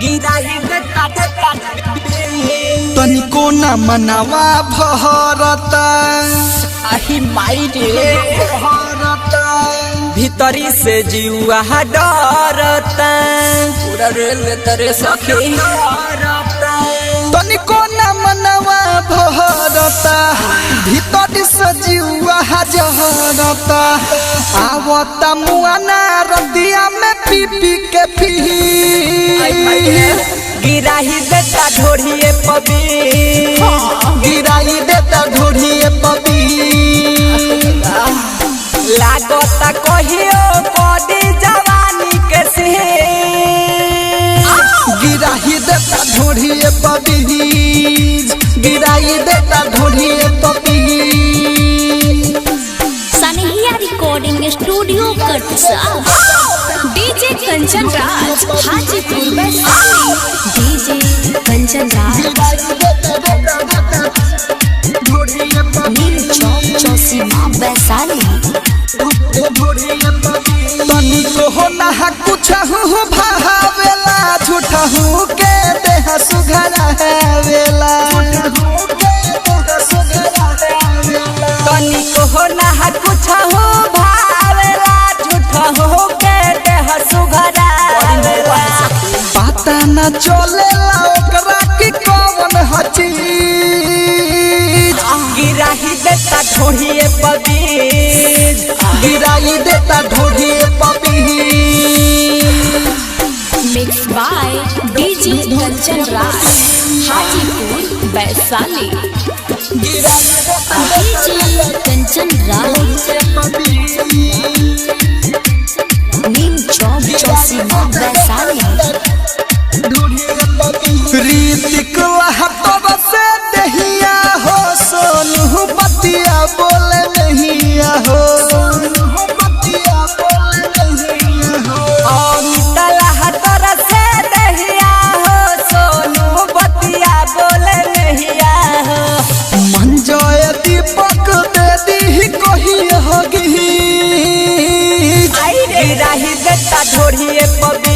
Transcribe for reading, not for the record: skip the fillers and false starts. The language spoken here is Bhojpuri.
गिराही देता तनिको न मनावा भरता आही माई रे भरता भीतरी से जीवा डरता पूरा रेल तरे सखी डरता तनिको न मनावा भरता भीतरी से जीवा जरता आवता मुआना रदिया में पी पी के पी गिराही देता ढोढ़िए पबी गिराई देता ढोढ़िए पबी लागता कहियो कदी जवानी के सिंह गिराई देता ढोढ़िए पबी गिराई देता ढोढ़िए पबी सनहिया recording studio कटसा DJ Kanchan Raj Hajipur Vaishali DJ Kanchan Raj Neem Chowk Chausima Vaishali तनिको हो ना कुछ हूँ भावेला झूठा हूँ के देह सुघरावेला तनिको हो ना कुछ हो भावेला झूठा हो के देह सुघरावेला पता न चलेला ओकरा की कौन हची गिराही देता ढोढ़िए पबी गिराई देता ढोढ़िए पबी mix by DJ Kanchan Raj Hajipur Vaishali DJ Kanchan Raj Neem Chowk Chausima Vaishali Ritik लहतब से दहिया हो सोनू बतिया बोले नहीं हो मन जय दीपक दे दी कही होगी गिराही देता ढोढ़िए पबी